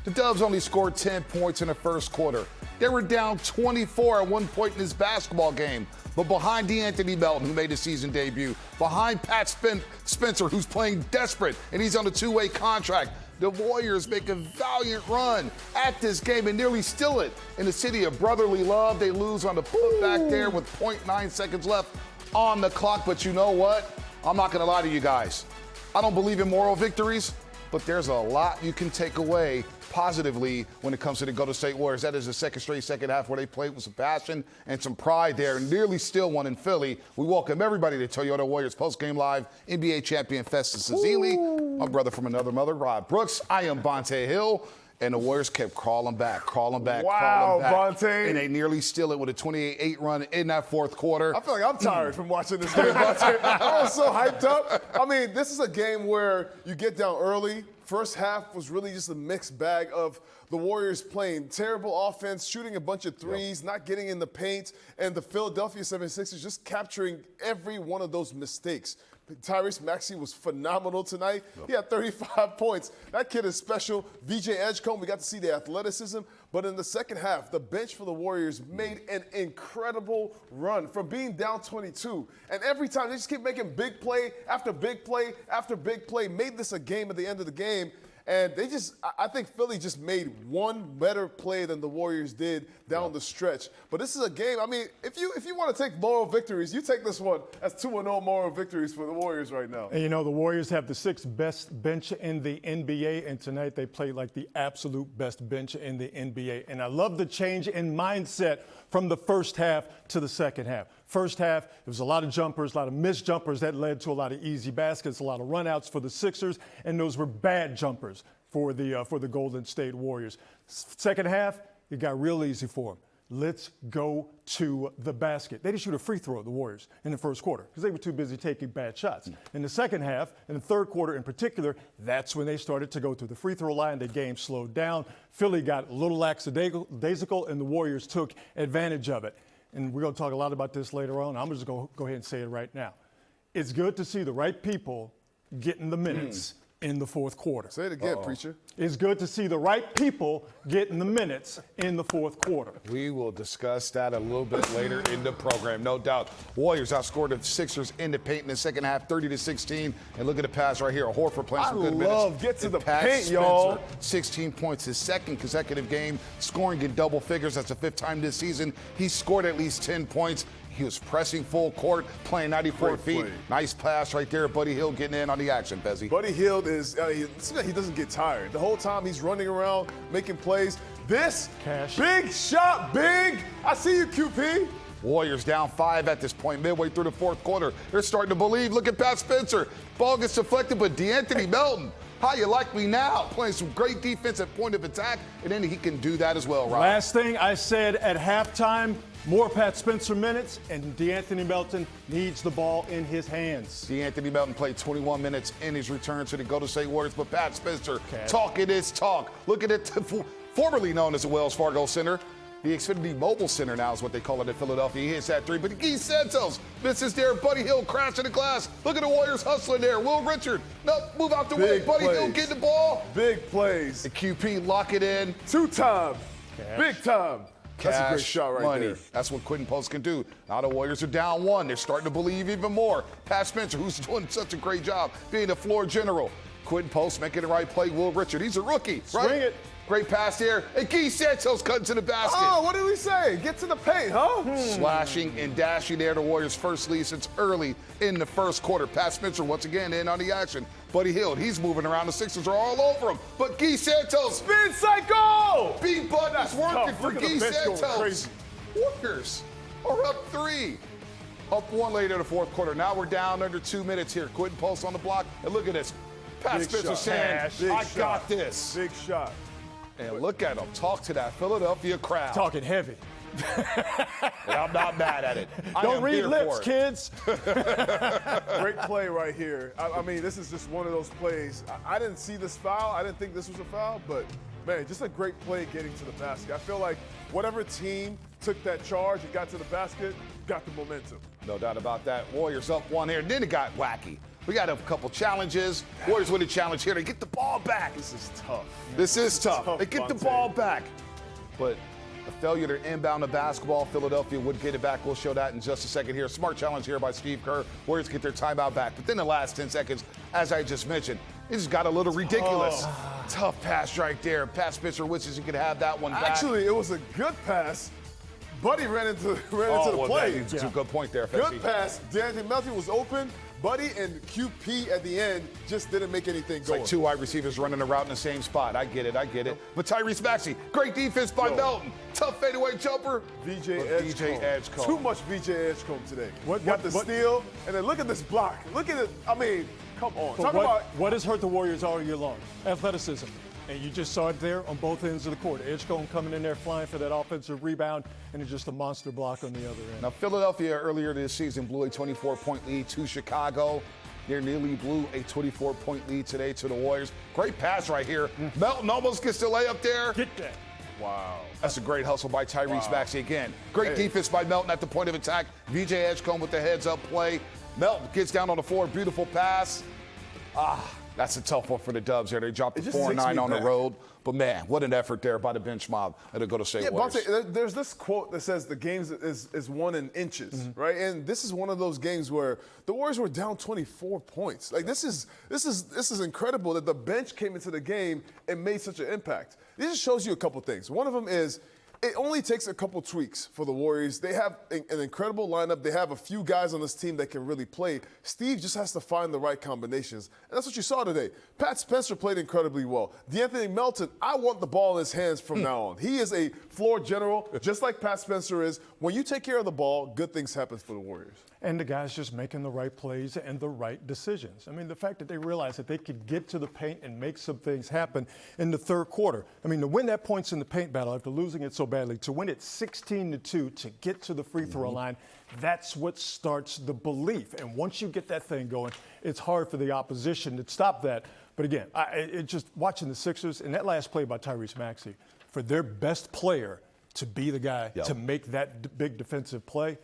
The Dubs only scored 10 points in the first quarter. They were down 24 at one point in this basketball game. But behind DeAnthony Melton, who made his season debut, behind Pat Spencer, who's playing desperate, and he's on a two-way contract, the Warriors make a valiant run at this game and nearly steal it. In the city of brotherly love, they lose on the putback there with 0.9 seconds left on the clock. But you know what? I'm not going to lie to you guys. I don't believe in moral victories, but there's a lot you can take away positively when it comes to the Golden State Warriors. That is the second straight second half where they played with some passion and some pride there. Nearly still one in Philly. We welcome everybody to Toyota Warriors Postgame Live. NBA champion Festus Ezeli, my brother from another mother, Rod Brooks. I am Bonte Hill. And the Warriors kept crawling back. Wow, Bonte. And they nearly steal it with a 28-8 run in that fourth quarter. I feel like I'm tired from watching this game, Bonte. I was so hyped up. I mean, this is a game where you get down early. First half was really just a mixed bag of the Warriors playing terrible offense, shooting a bunch of threes, not getting in the paint, and the Philadelphia 76ers just capturing every one of those mistakes. Tyrese Maxey was phenomenal tonight. He had 35 points. That kid is special. VJ Edgecombe, we got to see the athleticism. But in the second half, the bench for the Warriors made an incredible run from being down 22. And every time, they just keep making big play after big play after big play, made this a game at the end of the game. And I think Philly just made one better play than the Warriors did down the stretch. But this is a game, I mean, if you want to take moral victories, you take this one as 2-0 moral victories for the Warriors right now. And you know, the Warriors have the sixth best bench in the NBA, and tonight they played like the absolute best bench in the NBA. And I love the change in mindset from the first half to the second half. First half, it was a lot of jumpers, a lot of missed jumpers that led to a lot of easy baskets, a lot of runouts for the Sixers, and those were bad jumpers for the Golden State Warriors. Second half, it got real easy for them. Let's go to the basket. They didn't shoot a free throw, the Warriors, in the first quarter because they were too busy taking bad shots. In the second half, in the third quarter in particular, that's when they started to go to the free throw line. The game slowed down. Philly got a little lackadaisical, and the Warriors took advantage of it. And we're going to talk a lot about this later on. I'm just going to go ahead and say it right now. It's good to see the right people getting the minutes in the fourth quarter. Say it again, preacher. It's good to see the right people getting the minutes in the fourth quarter. We will discuss that a little bit later in the program, no doubt. Warriors outscored the Sixers in the paint in the second half, 30-16. And look at the pass right here. Horford playing some good minutes. I love get to the Pat paint, Spencer, y'all. 16 points, his second consecutive game, scoring in double figures. That's the fifth time this season. He scored at least 10 points. He was pressing full court, playing 94 feet. Nice pass right there. Buddy Hield getting in on the action, Bezzy. Buddy Hield he doesn't get tired. The whole time he's running around, making plays. This big shot, big. I see you, QP. Warriors down 5 at this point, midway through the fourth quarter. They're starting to believe. Look at Pat Spencer. Ball gets deflected, but DeAnthony Melton, how you like me now? Playing some great defense at point of attack, and then he can do that as well, Rob. Last thing I said at halftime, more Pat Spencer minutes, and DeAnthony Melton needs the ball in his hands. DeAnthony Melton played 21 minutes in his return to the Golden State Warriors, but Pat Spencer, talking is talk. Look at it, formerly known as the Wells Fargo Center. The Xfinity Mobile Center now is what they call it in Philadelphia. He hits that three, but Guy Santos misses there. Buddy Hield crashing the glass. Look at the Warriors hustling there. Will Richard, no, move out the way. Buddy Hield getting the ball. Big plays. The QP lock it in. 2-time. Big time. That's a great shot right there. That's what Quentin Post can do. Now the Warriors are down 1. They're starting to believe even more. Pat Spencer, who's doing such a great job being the floor general. Quentin Post making the right play. Will Richard, he's a rookie, right? Swing it. Great pass there. And Guy Santos cutting to the basket. Oh, what did we say? Get to the paint, huh? Slashing and dashing there. The Warriors' first lead since early in the first quarter. Pat Spencer once again in on the action. Buddy Hield, he's moving around. The Sixers are all over him. But Guy Santos. Spin cycle! B button is working for Guy Santos. Warriors are up 3. Up 1 later in the fourth quarter. Now we're down under 2 minutes here. Quentin Post on the block. And look at this. Pat Spencer saying, I got this. Big shot. And look at him talk to that Philadelphia crowd. Talking heavy. And I'm not mad at it. Don't read lips, kids. Great play right here. I mean, this is just one of those plays. I didn't see this foul. I didn't think this was a foul, but, man, just a great play getting to the basket. I feel like whatever team took that charge and got to the basket got the momentum. No doubt about that. Warriors up 1 here. Then it got wacky. We got a couple challenges. Warriors win a challenge here. They get the ball back. This is tough. This is tough. They get the Vontae. ball back. But a failure to inbound the basketball. Philadelphia would get it back. We'll show that in just a second here. Smart challenge here by Steve Kerr. Warriors get their timeout back. But then the last 10 seconds, as I just mentioned, it just got a little ridiculous. Tough pass right there. Pat Spencer wishes he could have that one back. Actually, it was a good pass. Buddy ran into the well, play. That's a good point there, Good Fessy. pass. D'Anthony Melton was open. Buddy and QP at the end just didn't make anything go. Like two wide receivers running a route in the same spot. I get it. But Tyrese Maxey, great defense by Melton. Tough fadeaway jumper. VJ Edgecombe. Too much VJ Edgecombe today. Got the steal, and then look at this block. Look at it. I mean, come on. What has hurt the Warriors all year long? Athleticism. And you just saw it there on both ends of the court. Edgecombe coming in there flying for that offensive rebound, and it's just a monster block on the other end. Now, Philadelphia earlier this season blew a 24-point lead to Chicago. They nearly blew a 24-point lead today to the Warriors. Great pass right here. Melton almost gets the layup there. Get that. Wow. That's a great hustle by Tyrese Maxey again. Great defense by Melton at the point of attack. VJ Edgecombe with the heads-up play. Melton gets down on the floor. Beautiful pass. That's a tough one for the Dubs here. They dropped the 4-9 on the road. But, man, what an effort there by the bench mob at the Golden State Warriors. Vontae, there's this quote that says the game is won in inches, right? And this is one of those games where the Warriors were down 24 points. Like, this is incredible that the bench came into the game and made such an impact. This just shows you a couple things. One of them is it only takes a couple tweaks for the Warriors. They have an incredible lineup. They have a few guys on this team that can really play. Steve just has to find the right combinations. And that's what you saw today. Pat Spencer played incredibly well. D'Anthony Melton, I want the ball in his hands from now on. He is a floor general, just like Pat Spencer is. When you take care of the ball, good things happen for the Warriors. And the guys just making the right plays and the right decisions. I mean, the fact that they realized that they could get to the paint and make some things happen in the third quarter. I mean, to win that points in the paint battle after losing it so badly, to win it 16-2, to get to the free throw line, that's what starts the belief. And once you get that thing going, it's hard for the opposition to stop that. But again, just watching the Sixers and that last play by Tyrese Maxey, for their best player to be the guy to make that big defensive play,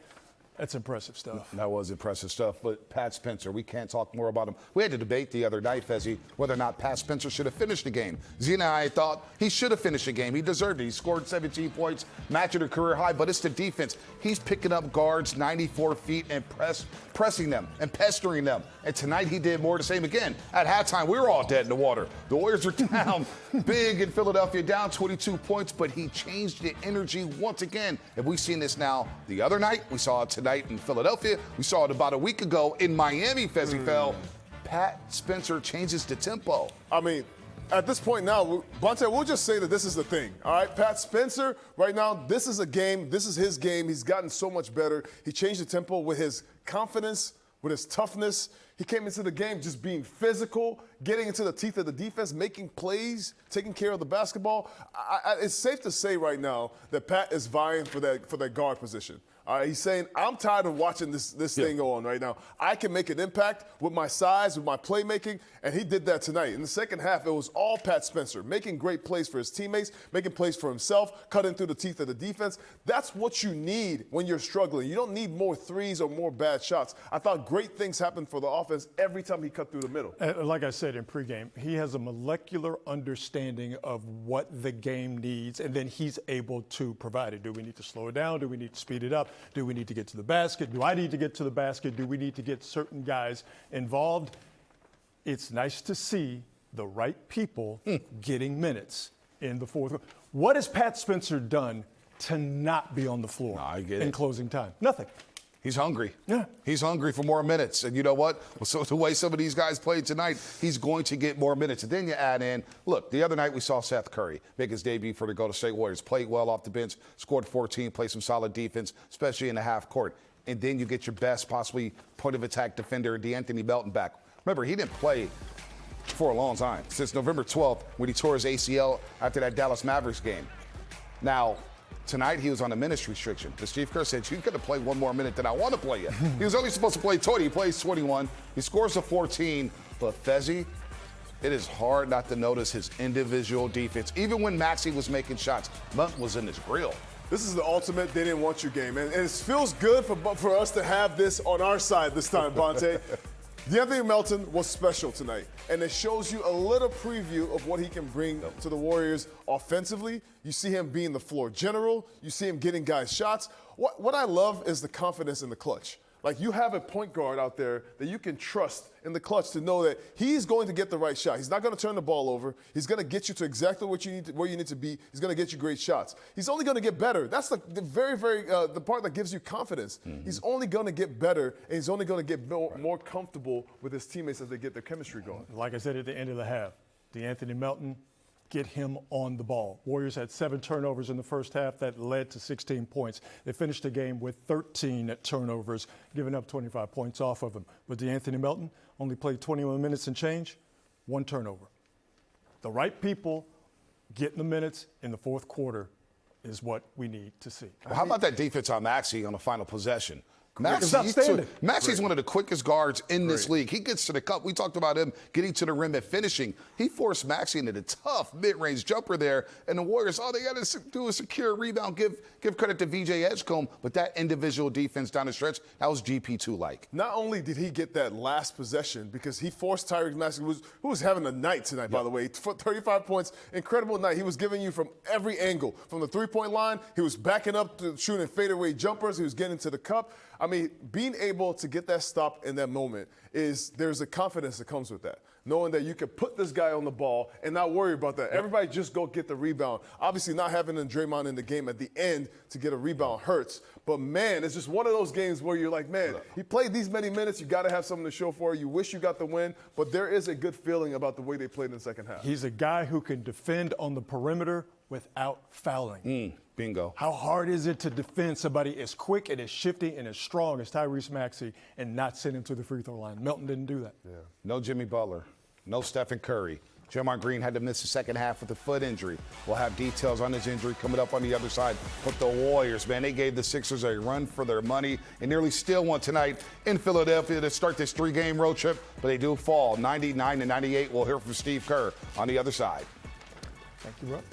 that's impressive stuff. That was impressive stuff. But Pat Spencer, we can't talk more about him. We had a debate the other night, Fezzi, whether or not Pat Spencer should have finished the game. Zena and I thought he should have finished the game. He deserved it. He scored 17 points, matching a career high, but it's the defense. He's picking up guards 94 feet and pressing them and pestering them. And tonight he did more of the same again. At halftime, we were all dead in the water. The Warriors were down big in Philadelphia, down 22 points, but he changed the energy once again. And we've seen this now the other night. We saw it tonight in Philadelphia. We saw it about a week ago in Miami, Fezzi Fell. Pat Spencer changes the tempo. I mean, at this point now, Vontae, we'll just say that this is the thing. All right, Pat Spencer, right now, this is a game. This is his game. He's gotten so much better. He changed the tempo with his confidence, with his toughness. He came into the game just being physical, getting into the teeth of the defense, making plays, taking care of the basketball. It's safe to say right now that Pat is vying for that guard position. All right, he's saying, I'm tired of watching this thing go on right now. I can make an impact with my size, with my playmaking, and he did that tonight. In the second half, it was all Pat Spencer, making great plays for his teammates, making plays for himself, cutting through the teeth of the defense. That's what you need when you're struggling. You don't need more threes or more bad shots. I thought great things happened for the offense every time he cut through the middle. Like I said in pregame, he has a molecular understanding of what the game needs, and then he's able to provide it. Do we need to slow it down? Do we need to speed it up? Do we need to get to the basket? Do I need to get to the basket? Do we need to get certain guys involved? It's nice to see the right people getting minutes in the fourth. What has Pat Spencer done to not be on the floor in closing time? Nothing. He's hungry. Yeah. He's hungry for more minutes. And you know what? So the way some of these guys played tonight, he's going to get more minutes. And then you add in, look, the other night we saw Seth Curry make his debut for the Golden State Warriors. Played well off the bench, scored 14, played some solid defense, especially in the half court. And then you get your best possibly point of attack defender, D'Anthony Melton, back. Remember, he didn't play for a long time, since November 12th when he tore his ACL after that Dallas Mavericks game. Now, tonight, he was on a minutes restriction. The Steve Kerr said, you're going to play one more minute than I want to play you. He was only supposed to play 20. He plays 21. He scores a 14. But Fezzi, it is hard not to notice his individual defense. Even when Maxey was making shots, Munt was in his grill. This is the ultimate they didn't want you game. And it feels good for us to have this on our side this time, Vontae. DeAnthony Melton was special tonight, and it shows you a little preview of what he can bring to the Warriors offensively. You see him being the floor general. You see him getting guys shots. What I love is the confidence in the clutch. Like, you have a point guard out there that you can trust in the clutch to know that he's going to get the right shot. He's not going to turn the ball over. He's going to get you to exactly where you need to be. He's going to get you great shots. He's only going to get better. That's the the part that gives you confidence. Mm-hmm. He's only going to get better, and he's only going to get more comfortable with his teammates as they get their chemistry going. Like I said at the end of the half, DeAnthony Melton, get him on the ball. Warriors had 7 turnovers in the first half that led to 16 points. They finished the game with 13 turnovers, giving up 25 points off of them. But DeAnthony Melton only played 21 minutes and change, 1 turnover. The right people getting the minutes in the fourth quarter is what we need to see. Well, how about that defense on Maxey on the final possession? Maxey's one of the quickest guards in this league. He gets to the cup. We talked about him getting to the rim and finishing. He forced Maxey into the tough mid-range jumper there. And the Warriors, all they got to do is secure a rebound. Give credit to VJ Edgecombe. But that individual defense down the stretch, that was GP2-like. Not only did he get that last possession, because he forced Tyrese Maxey, who was having a night tonight, by the way. 35 points, incredible night. He was giving you from every angle. From the three-point line, he was backing up to shooting fadeaway jumpers. He was getting to the cup. I mean, being able to get that stop in that moment there's a confidence that comes with that. Knowing that you can put this guy on the ball and not worry about that. Everybody just go get the rebound. Obviously, not having Draymond in the game at the end to get a rebound hurts. But, man, it's just one of those games where you're like, man, he played these many minutes. You got to have something to show for it. You wish you got the win. But there is a good feeling about the way they played in the second half. He's a guy who can defend on the perimeter without fouling. Bingo. How hard is it to defend somebody as quick and as shifty and as strong as Tyrese Maxey and not send him to the free throw line? Melton didn't do that. Yeah. No Jimmy Butler. No Stephen Curry. Draymond Green had to miss the second half with a foot injury. We'll have details on his injury coming up on the other side. But the Warriors, man, they gave the Sixers a run for their money and nearly still won tonight in Philadelphia to start this 3-game road trip. But they do fall 99-98. We'll hear from Steve Kerr on the other side. Thank you, Rob.